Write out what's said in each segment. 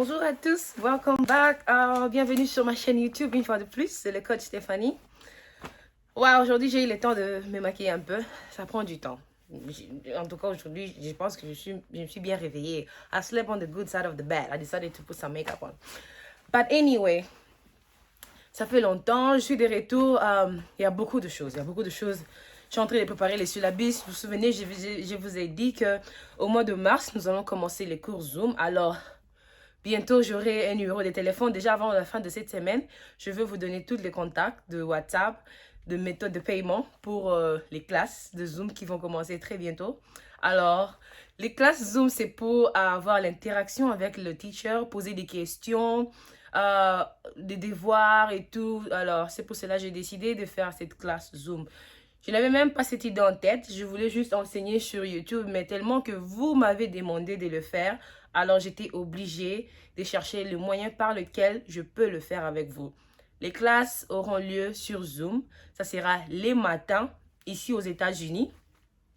Bonjour à tous, welcome back. Bienvenue sur ma chaîne YouTube une fois de plus, c'est le coach Stéphanie. Aujourd'hui j'ai eu le temps de me maquiller un peu, ça prend du temps. En tout cas aujourd'hui, je pense que je me suis bien réveillée. I slept on the good side of the bed. I decided to put some makeup on. But anyway, ça fait longtemps, je suis de retour. Il y a beaucoup de choses, Je suis en train de préparer les syllabus. Vous vous souvenez, je vous ai dit qu'au mois de mars, nous allons commencer les cours Zoom. Alors, bientôt, j'aurai un numéro de téléphone. Déjà avant la fin de cette semaine, je vais vous donner tous les contacts de WhatsApp, de méthodes de paiement pour les classes de Zoom qui vont commencer très bientôt. Alors, les classes Zoom, c'est pour avoir l'interaction avec le teacher, poser des questions, des devoirs et tout. Alors, c'est pour cela que j'ai décidé de faire cette classe Zoom. Je n'avais même pas cette idée en tête. Je voulais juste enseigner sur YouTube, mais tellement que vous m'avez demandé de le faire, alors j'étais obligée de chercher le moyen par lequel je peux le faire avec vous. Les classes auront lieu sur Zoom. Ça sera les matins, ici aux États-Unis.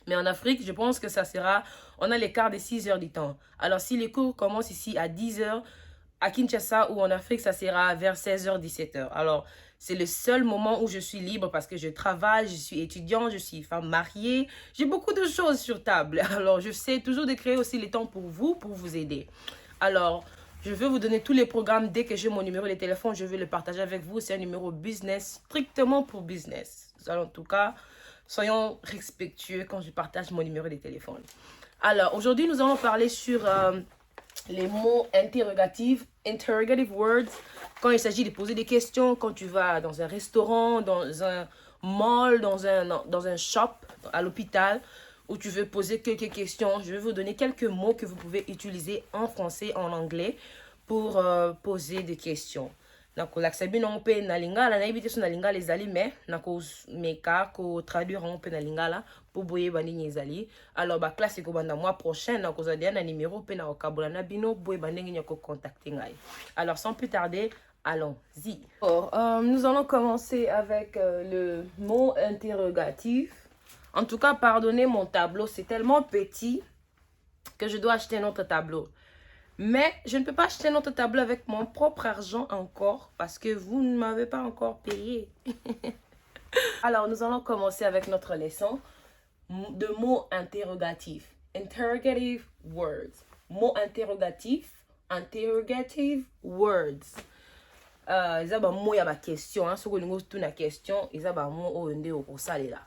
Mais en Afrique, je pense que ça sera... On a l'écart de 6 heures du temps. Alors, si les cours commencent ici à 10 heures, à Kinshasa ou en Afrique, ça sera vers 16h, 17h. Alors, c'est le seul moment où je suis libre parce que je travaille, je suis étudiant, je suis femme mariée. J'ai beaucoup de choses sur table. Alors, je sais toujours de créer aussi le temps pour vous aider. Alors, je vais vous donner tous les programmes. Dès que j'ai mon numéro de téléphone, je vais le partager avec vous. C'est un numéro business, strictement pour business. Alors, en tout cas, soyons respectueux quand je partage mon numéro de téléphone. Alors, aujourd'hui, nous allons parler sur... les mots interrogatifs, interrogative words, quand il s'agit de poser des questions, quand tu vas dans un restaurant, dans un mall, dans un shop, à l'hôpital, où tu veux poser quelques questions. Je vais vous donner quelques mots que vous pouvez utiliser en français, en anglais, pour poser des questions. Donc, laksabi na mpe na lingala na ibite so na lingala ezali mais na ko meka ko traduire en mpe na lingala pour boye bandingi ezali. Alors ba classe ko banda mois prochain na ko zadia na numéro pe na okabola na bino boye bandingi nyako contacter ngai. Alors sans plus tarder, allons-y. Nous allons commencer avec le mot interrogatif. En tout cas, pardonnez mon tableau, c'est tellement petit que je dois acheter un autre tableau. Mais je ne peux pas acheter notre tableau avec mon propre argent encore parce que vous ne m'avez pas encore payé. Alors, nous allons commencer avec notre leçon de mots interrogatifs. Interrogative words. Mots interrogatifs. Interrogative words. Ils ont mot ya ba question. Si vous avez une question, ils ont mot au ndé au salé là.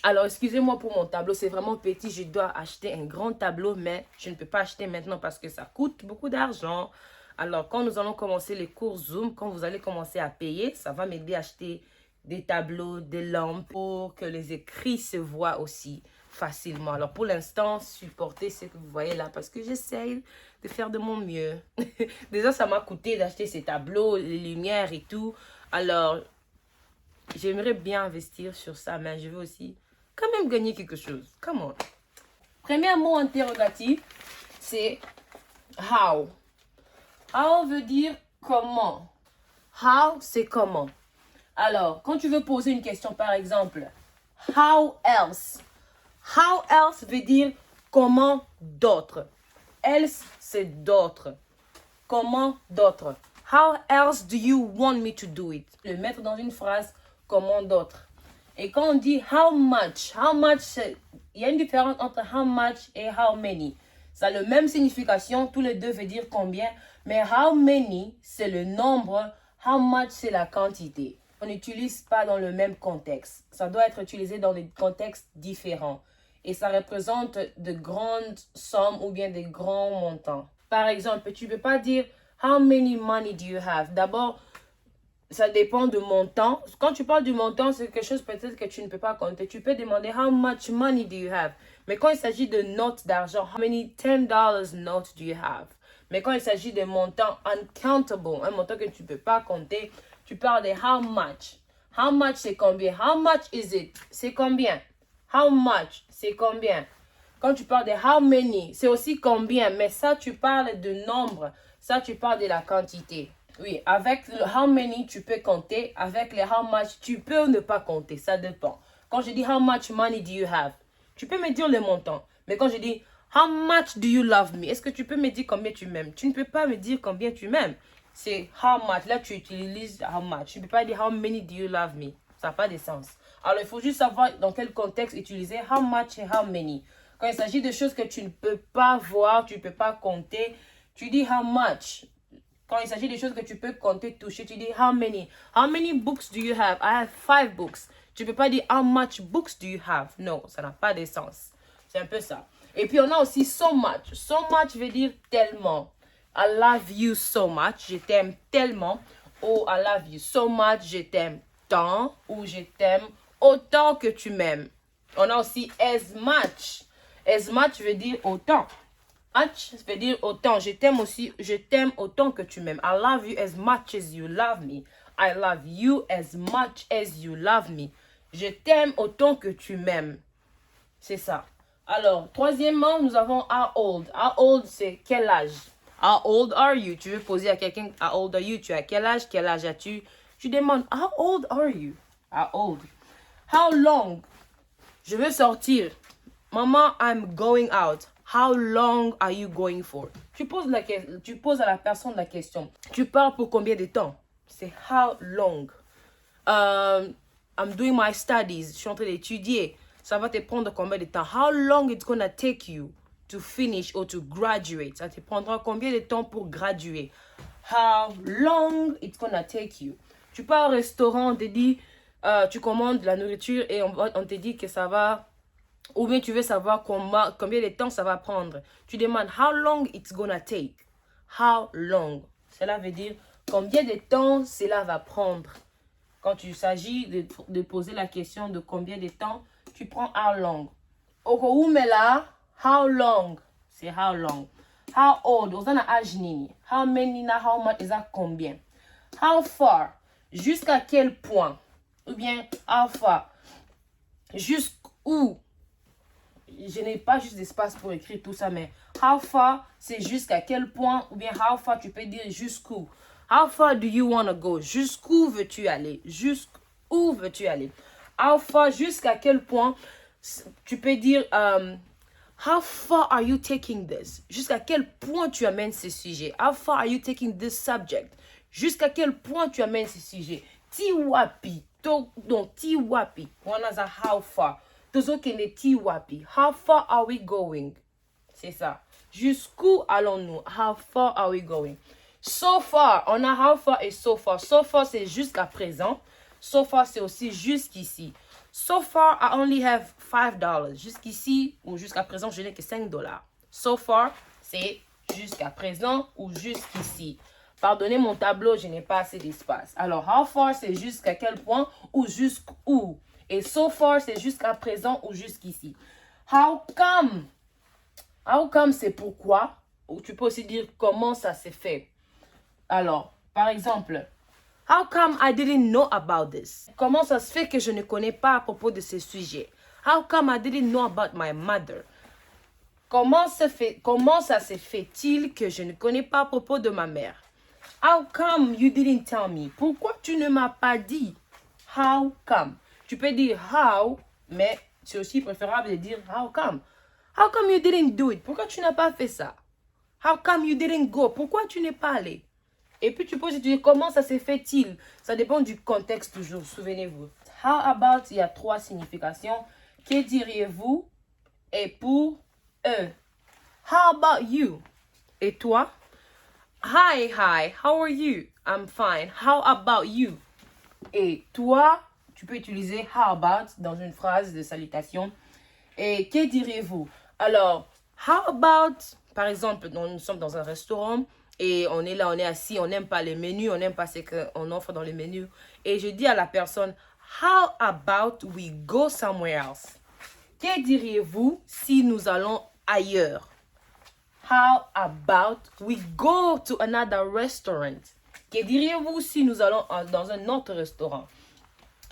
Alors, excusez-moi pour mon tableau, c'est vraiment petit. Je dois acheter un grand tableau, mais je ne peux pas acheter maintenant parce que ça coûte beaucoup d'argent. Alors, quand nous allons commencer les cours Zoom, quand vous allez commencer à payer, ça va m'aider à acheter des tableaux, des lampes pour que les écrits se voient aussi facilement. Alors, pour l'instant, supportez ce que vous voyez là parce que j'essaye de faire de mon mieux. Déjà, ça m'a coûté d'acheter ces tableaux, les lumières et tout. Alors, j'aimerais bien investir sur ça, mais je veux aussi quand même gagner quelque chose. Come on. Premier mot interrogatif, c'est how. How veut dire comment. How, c'est comment. Alors, quand tu veux poser une question, par exemple, how else. How else veut dire comment d'autre. Else, c'est d'autre. Comment d'autre. How else do you want me to do it? Le mettre dans une phrase, comment d'autre. Et quand on dit how much, il y a une différence entre how much et how many. Ça a la même signification, tous les deux veulent dire combien, mais how many, c'est le nombre, how much, c'est la quantité. On n'utilise pas dans le même contexte. Ça doit être utilisé dans des contextes différents. Et ça représente de grandes sommes ou bien des grands montants. Par exemple, tu ne peux pas dire how many money do you have? D'abord, ça dépend du montant. Quand tu parles du montant, c'est quelque chose peut-être que tu ne peux pas compter. Tu peux demander how much money do you have? Mais quand il s'agit de notes d'argent, how many $10 notes do you have? Mais quand il s'agit de montants uncountable, un montant que tu ne peux pas compter, tu parles de how much. How much, c'est combien? How much is it? C'est combien? How much, c'est combien? Quand tu parles de how many, c'est aussi combien. Mais ça, tu parles de nombre. Ça, tu parles de la quantité. Oui, avec le how many, tu peux compter. Avec le how much, tu peux ne pas compter. Ça dépend. Quand je dis how much money do you have, tu peux me dire le montant. Mais quand je dis How much do you love me? Est-ce que tu peux me dire combien tu m'aimes? Tu ne peux pas me dire combien tu m'aimes. C'est how much. Là, tu utilises how much. Tu ne peux pas dire how many do you love me. Ça n'a pas de sens. Alors, il faut juste savoir dans quel contexte utiliser how much et how many. Quand il s'agit de choses que tu ne peux pas voir, tu ne peux pas compter, tu dis how much. Quand il s'agit des choses que tu peux compter, toucher, tu dis how many. How many books do you have? I have 5 books. Tu ne peux pas dire how much books do you have? Non, ça n'a pas de sens. C'est un peu ça. Et puis, on a aussi so much. So much veut dire tellement. I love you so much. Je t'aime tellement. Ou I love you so much. Je t'aime tant. Ou je t'aime autant que tu m'aimes. On a aussi as much. As much veut dire autant. Much veut dire autant. Je t'aime aussi. Je t'aime autant que tu m'aimes. I love you as much as you love me. I love you as much as you love me. Je t'aime autant que tu m'aimes. C'est ça. Alors, troisièmement, nous avons how old. How old, c'est quel âge. How old are you? Tu veux poser à quelqu'un, how old are you? Tu as quel âge? Quel âge as-tu? Tu demandes, how old are you? How old? How long? Je veux sortir. Maman, I'm going out. How long are you going for? Tu poses à la personne la question. Tu pars pour combien de temps? C'est how long. I'm doing my studies. Je suis en train d'étudier. Ça va te prendre combien de temps? How long it's gonna take you to finish or to graduate? Ça te prendra combien de temps pour graduer? How long it's gonna take you? Tu pars au restaurant, on te dit, tu commandes la nourriture et on te dit que ça va, ou bien tu veux savoir combien de temps ça va prendre. Tu demandes, how long it's gonna take? How long? Cela veut dire combien de temps cela va prendre. Quand il s'agit de poser la question de combien de temps, tu prends how long. Okoumela, how long? C'est how long. How old? Ozana âge nini. How many na how much? Eza combien? How far? Jusqu'à quel point? Ou bien how far? Jusqu'où? Je n'ai pas juste d'espace pour écrire tout ça, mais how far, c'est jusqu'à quel point? Ou bien how far, tu peux dire jusqu'où? How far do you want to go? Jusqu'où veux-tu aller? Jusqu'où veux-tu aller? How far, jusqu'à quel point? Tu peux dire how far are you taking this? Jusqu'à quel point tu amènes ce sujet? How far are you taking this subject? Jusqu'à quel point tu amènes ce sujet? Tiwapi. Donc, tiwapi. On a how far. Tozo kene tiwapi. How far are we going? C'est ça. Jusqu'où allons-nous? How far are we going? So far, on a how far et so far. So far, c'est jusqu'à présent. So far, c'est aussi jusqu'ici. So far, I only have $5. Jusqu'ici ou jusqu'à présent, je n'ai que $5. So far, c'est jusqu'à présent ou jusqu'ici. Pardonnez mon tableau, je n'ai pas assez d'espace. Alors, how far, c'est jusqu'à quel point ou jusqu'où. Et so far, c'est jusqu'à présent ou jusqu'ici. How come? How come, c'est pourquoi. Ou tu peux aussi dire comment ça s'est fait. Alors, par exemple, how come I didn't know about this? Comment ça se fait que je ne connais pas à propos de ce sujet? How come I didn't know about my mother? Comment ça se fait-il que je ne connais pas à propos de ma mère? How come you didn't tell me? Pourquoi tu ne m'as pas dit? How come? Tu peux dire how, mais c'est aussi préférable de dire how come. How come you didn't do it? Pourquoi tu n'as pas fait ça? How come you didn't go? Pourquoi tu n'es pas allé? Et puis tu peux dire comment ça s'est fait-il. Ça dépend du contexte toujours, souvenez-vous. How about, il y a 3 significations. Que diriez-vous? Et pour eux. How about you? Et toi? Hi, how are you? I'm fine. How about you? Et toi, tu peux utiliser how about dans une phrase de salutation. Et que diriez-vous? Alors, how about, par exemple, nous sommes dans un restaurant. Et on est là, on est assis, on n'aime pas les menus, on n'aime pas ce qu'on offre dans les menus. Et je dis à la personne, how about we go somewhere else? Que diriez-vous si nous allons ailleurs? How about we go to another restaurant? Que diriez-vous si nous allons dans un autre restaurant?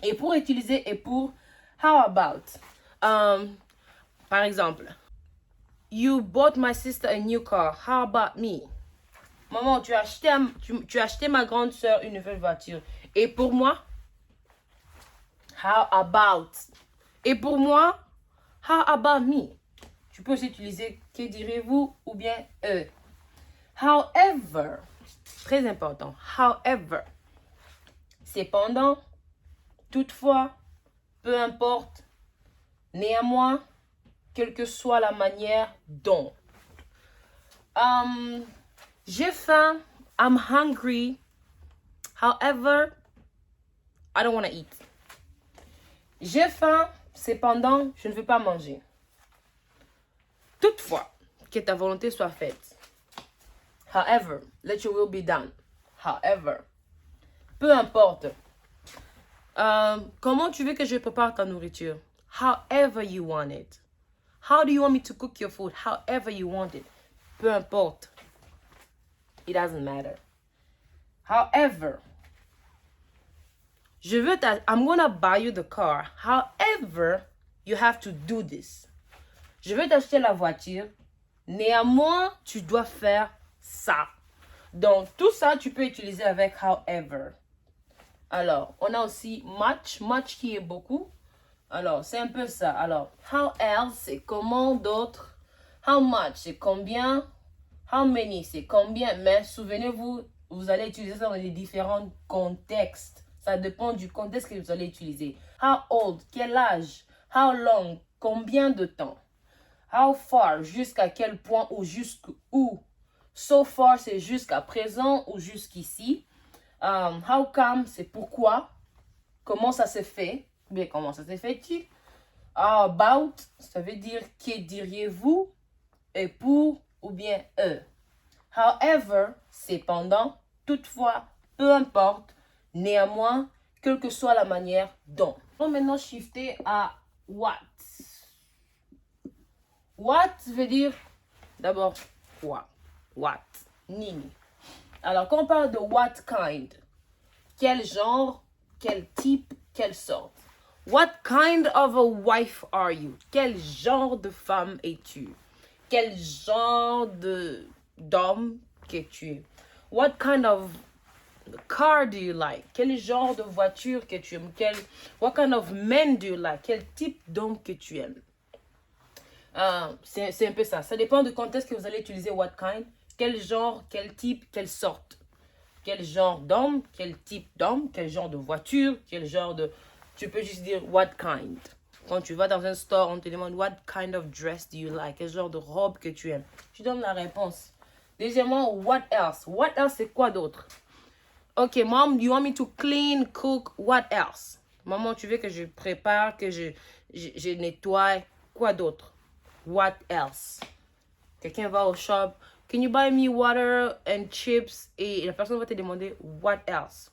Et pour utiliser, et pour how about? Par exemple, you bought my sister a new car. How about me? Maman, tu as acheté ma grande soeur une nouvelle voiture. Et pour moi? How about? Et pour moi? How about me? Tu peux aussi utiliser que que direz-vous ou bien However, très important. However, cependant, toutefois, peu importe, néanmoins, quelle que soit la manière dont. J'ai faim. I'm hungry. However, I don't want to eat. J'ai faim. Cependant, je ne veux pas manger. Toutefois, que ta volonté soit faite. However, let your will be done. However, peu importe. Comment tu veux que je prépare ta nourriture? However you want it. How do you want me to cook your food? However you want it. Peu importe. It doesn't matter. However, I'm gonna buy you the car. However, you have to do this. Je veux t'acheter la voiture. Néanmoins, tu dois faire ça. Donc, tout ça, tu peux utiliser avec however. Alors, on a aussi much. Much qui est beaucoup. Alors, c'est un peu ça. Alors, how else, c'est comment d'autres. How much, c'est combien. How many, c'est combien. Mais souvenez-vous, vous allez utiliser ça dans les différents contextes. Ça dépend du contexte que vous allez utiliser. How old, quel âge. How long, combien de temps. How far, jusqu'à quel point ou jusqu'où. So far, c'est jusqu'à présent ou jusqu'ici. How come, c'est pourquoi. Comment ça s'est fait. Bien, comment ça s'est fait-il. About, ça veut dire que diriez-vous. Et pour ou bien However, cependant, toutefois, peu importe, néanmoins, quelle que soit la manière dont. On va maintenant shifter à what. What veut dire d'abord quoi. What. Nini. Alors, quand on parle de what kind, quel genre, quel type, quelle sorte. What kind of a wife are you? Quel genre de femme es-tu? Quel genre d'homme que tu es? What kind of car do you like? Quel genre de voiture que tu aimes? What kind of men do you like? Quel type d'homme que tu aimes? C'est un peu ça. Ça dépend du contexte que vous allez utiliser what kind. Quel genre, quel type, quelle sorte. Quel genre d'homme, quel type d'homme, quel genre de voiture, quel genre de... Tu peux juste dire what kind. Quand tu vas dans un store, on te demande what kind of dress do you like? Quel genre de robe que tu aimes? Tu donnes la réponse. Deuxièmement, what else? What else, c'est quoi d'autre? Ok, mom, you want me to clean, cook, what else? Maman, tu veux que je prépare, que je nettoie, quoi d'autre? What else? Quelqu'un va au shop, can you buy me water and chips? Et la personne va te demander what else?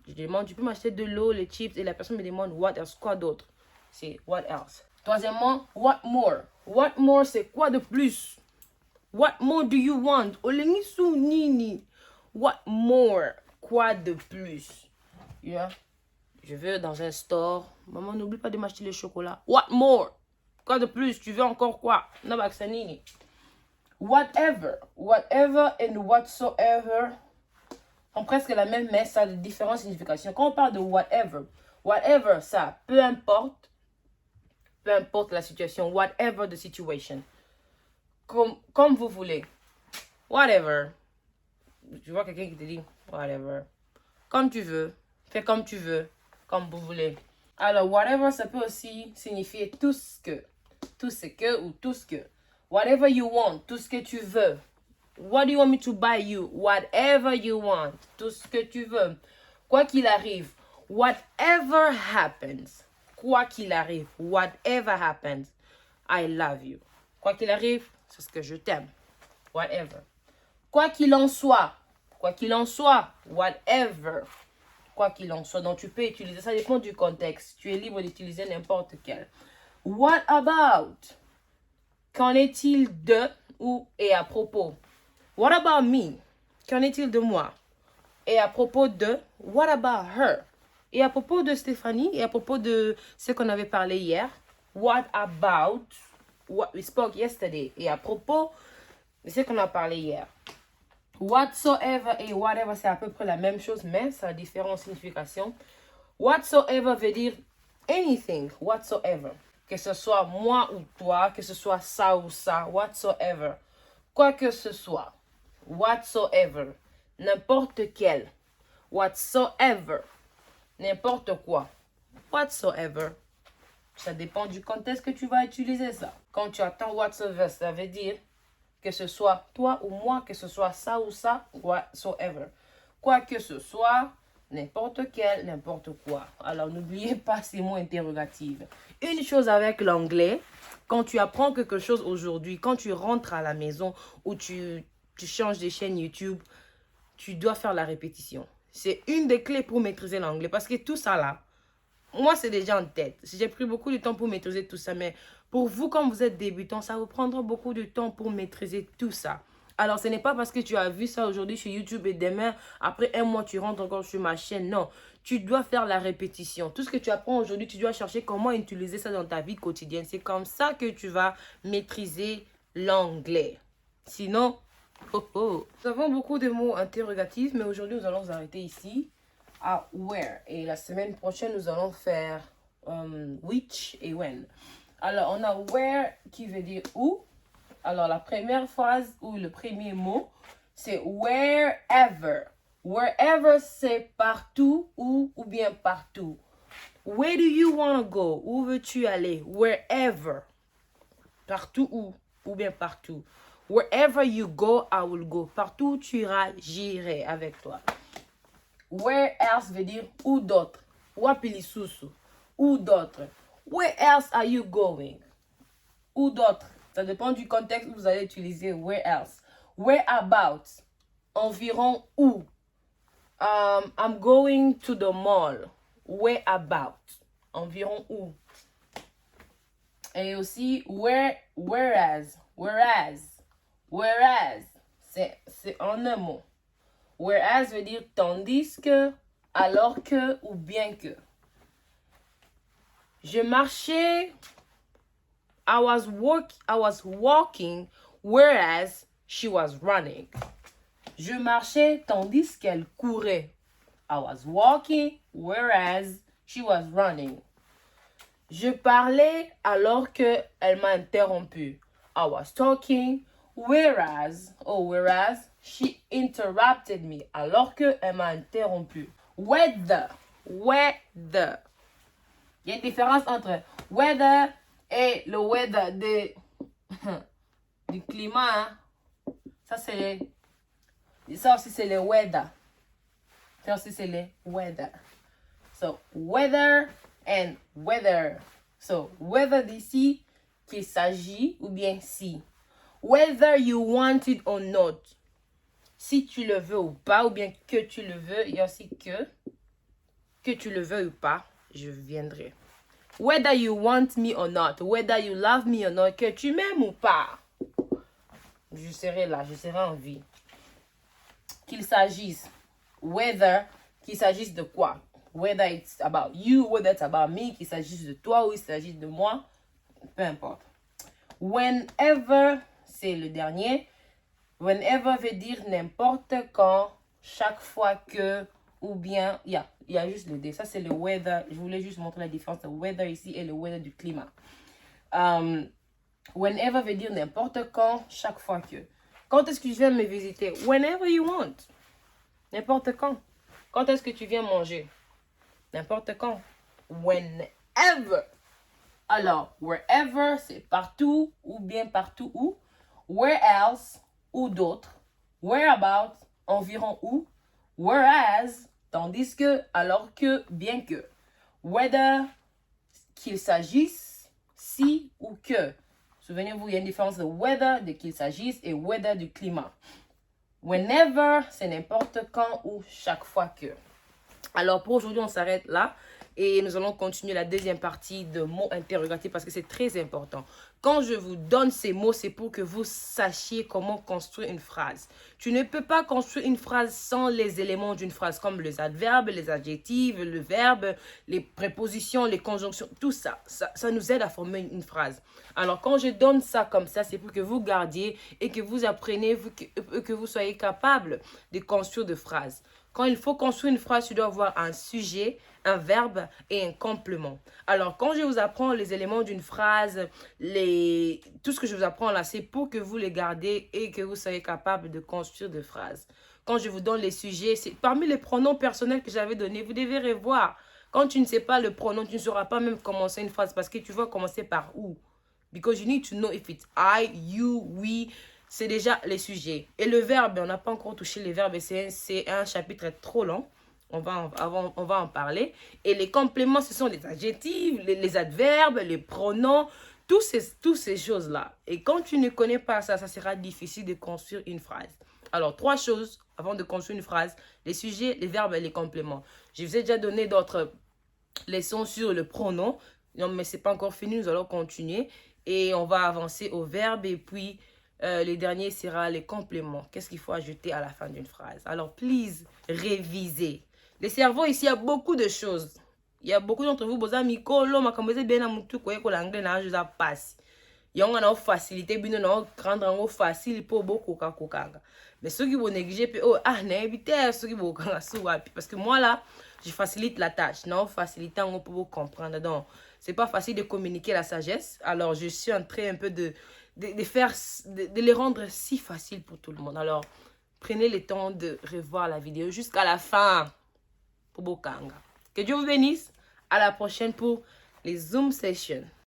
Je demande, tu peux m'acheter de l'eau, les chips? Et la personne me demande what else? Quoi d'autre? C'est what else. Troisièmement, what more? What more, c'est quoi de plus? What more do you want? Olenisu nini. What more? Quoi de plus? Yeah. Je veux dans un store. Maman, n'oublie pas de m'acheter le chocolat. What more? Quoi de plus? Tu veux encore quoi? Nini. Whatever. Whatever and whatsoever ont presque la même, mais ça a de différentes significations. Quand on parle de whatever, whatever, ça, peu importe la situation, whatever the situation. Comme vous voulez. Whatever. Tu vois quelqu'un qui te dit whatever. Comme tu veux. Fais comme tu veux. Comme vous voulez. Alors, whatever, ça peut aussi signifier tout ce que. Tout ce que ou tout ce que. Whatever you want. Tout ce que tu veux. What do you want me to buy you? Whatever you want. Tout ce que tu veux. Quoi qu'il arrive. Whatever happens. Quoi qu'il arrive. Whatever happens. I love you. Quoi qu'il arrive, c'est ce que je t'aime. Whatever. Quoi qu'il en soit. Quoi qu'il en soit. Whatever. Quoi qu'il en soit. Donc, tu peux utiliser. Ça dépend du contexte. Tu es libre d'utiliser n'importe quel. What about? Qu'en est-il de ou et à propos? What about me? Qu'en est-il de moi? Et à propos de, what about her? Et à propos de Stéphanie, et à propos de ce qu'on avait parlé hier, what about what we spoke yesterday? Et à propos de ce qu'on a parlé hier. Whatsoever et whatever, c'est à peu près la même chose, mais ça a différentes significations. Whatsoever veut dire anything, whatsoever. que ce soit moi ou toi, que ce soit ça ou ça, whatsoever. Quoi que ce soit, whatsoever, n'importe quel, whatsoever, n'importe quoi, whatsoever. Ça dépend du contexte que tu vas utiliser ça. Quand tu attends whatsoever, ça veut dire que ce soit toi ou moi, que ce soit ça ou ça, whatsoever. Quoi que ce soit, n'importe quel, n'importe quoi. Alors, n'oubliez pas ces mots interrogatifs. Une chose avec l'anglais, quand tu apprends quelque chose aujourd'hui, quand tu rentres à la maison ou tu changes de chaîne YouTube, tu dois faire la répétition. C'est une des clés pour maîtriser l'anglais parce que tout ça là, moi, c'est déjà en tête. J'ai pris beaucoup de temps pour maîtriser tout ça, mais pour vous, quand vous êtes débutant, ça vous prendra beaucoup de temps pour maîtriser tout ça. Alors, ce n'est pas parce que tu as vu ça aujourd'hui sur YouTube et demain, après un mois, tu rentres encore sur ma chaîne. Non, tu dois faire la répétition. Tout ce que tu apprends aujourd'hui, tu dois chercher comment utiliser ça dans ta vie quotidienne. C'est comme ça que tu vas maîtriser l'anglais. Sinon, oh oh. Nous avons beaucoup de mots interrogatifs, mais aujourd'hui, nous allons nous arrêter ici à where. Et la semaine prochaine, nous allons faire which et when. Alors, on a where qui veut dire où. Alors, la première phrase ou le premier mot, c'est wherever. Wherever, c'est partout ou bien partout. Where do you want to go? Où veux-tu aller? Wherever. Partout ou bien partout. Wherever you go, I will go. Partout où tu iras, j'irai avec toi. Where else veut dire où d'autre. Wapili susu. Où d'autre. Where else are you going? Où d'autre. Ça dépend du contexte où vous allez utiliser where else. Where about. Environ où. I'm going to the mall. Where about. Environ où. Et aussi whereas. C'est en un mot. Whereas veut dire tandis que, alors que ou bien que. Je marchais. I was walking whereas she was running. Je marchais tandis qu'elle courait. I was walking whereas she was running. Je parlais alors que elle m'a interrompu. I was talking whereas she interrupted me. Alors que elle m'a interrompu. Weather. Il y a une différence entre weather et le weather du climat. Hein. Ça aussi c'est le weather. Ça aussi c'est le weather. So, weather and weather. So, weather d'ici, qu'il s'agit ou bien si. Whether you want it or not. Si tu le veux ou pas, ou bien que tu le veux, il y a aussi que tu le veux ou pas, je viendrai. Whether you want me or not, whether you love me or not, que tu m'aimes ou pas, je serai là, je serai en vie. Qu'il s'agisse, whether, qu'il s'agisse de quoi? Whether it's about you, whether it's about me, qu'il s'agisse de toi ou il s'agisse de moi, peu importe. Whenever, c'est le dernier. Whenever veut dire n'importe quand, chaque fois que, ou bien, il y a juste le D. Ça, c'est le weather. Je voulais juste montrer la différence entre weather ici et le weather du climat. Whenever veut dire n'importe quand, chaque fois que. Quand est-ce que tu viens me visiter? Whenever you want. N'importe quand. Quand est-ce que tu viens manger? N'importe quand. Whenever. Alors, wherever, c'est partout ou bien partout où. Where else, ou d'autres. Whereabout, environ où. Whereas, tandis que, alors que, bien que. Whether, qu'il s'agisse, si ou que. Souvenez-vous, il y a une différence de weather, de qu'il s'agisse, et weather du climat. Whenever, c'est n'importe quand ou chaque fois que. Alors, pour aujourd'hui, on s'arrête là. Et nous allons continuer la deuxième partie de mots interrogatifs parce que c'est très important. Quand je vous donne ces mots, c'est pour que vous sachiez comment construire une phrase. Tu ne peux pas construire une phrase sans les éléments d'une phrase, comme les adverbes, les adjectifs, le verbe, les prépositions, les conjonctions, tout ça. Ça nous aide à former une phrase. Alors, quand je donne ça comme ça, c'est pour que vous gardiez et que vous appreniez, que vous soyez capable de construire des phrases. Quand il faut construire une phrase, tu dois avoir un sujet, un verbe et un complément. Alors, quand je vous apprends les éléments d'une phrase, tout ce que je vous apprends là, c'est pour que vous les gardez et que vous soyez capable de construire des phrases. Quand je vous donne les sujets, c'est parmi les pronoms personnels que j'avais donnés, vous devez revoir. Quand tu ne sais pas le pronom, tu ne sauras pas même commencer une phrase parce que tu vas commencer par où. Because you need to know if it's I, you, we. C'est déjà les sujets. Et le verbe, on n'a pas encore touché les verbes. C'est un chapitre trop long. On va en parler. Et les compléments, ce sont les adjectifs, les adverbes, les pronoms, toutes ces choses-là. Et quand tu ne connais pas ça, ça sera difficile de construire une phrase. Alors, 3 choses avant de construire une phrase. Les sujets, les verbes et les compléments. Je vous ai déjà donné d'autres leçons sur le pronom. Non, mais ce n'est pas encore fini. Nous allons continuer. Et on va avancer au verbe et puis le dernier sera les compléments. Qu'est-ce qu'il faut ajouter à la fin d'une phrase? Alors, please, révisez. Le cerveau, ici, il y a beaucoup de choses. Il y a beaucoup d'entre vous, vos amis, kolo, makamboze bien na mutu ko ko l'anglais na je za passe. Yonga na facilité bino na rendre en facile pour beaucoup kokanga. Mais ceux qui vont négliger oh ah na éviter ceux qui vont kanga wapi parce que moi là, je facilite la tâche, non facilitant pour vous comprendre. Donc, c'est pas facile de communiquer la sagesse. Alors, je suis en train un peu de les rendre si facile pour tout le monde. Alors, prenez le temps de revoir la vidéo jusqu'à la fin pour Bokanga. Que Dieu vous bénisse. À la prochaine pour les Zoom Sessions.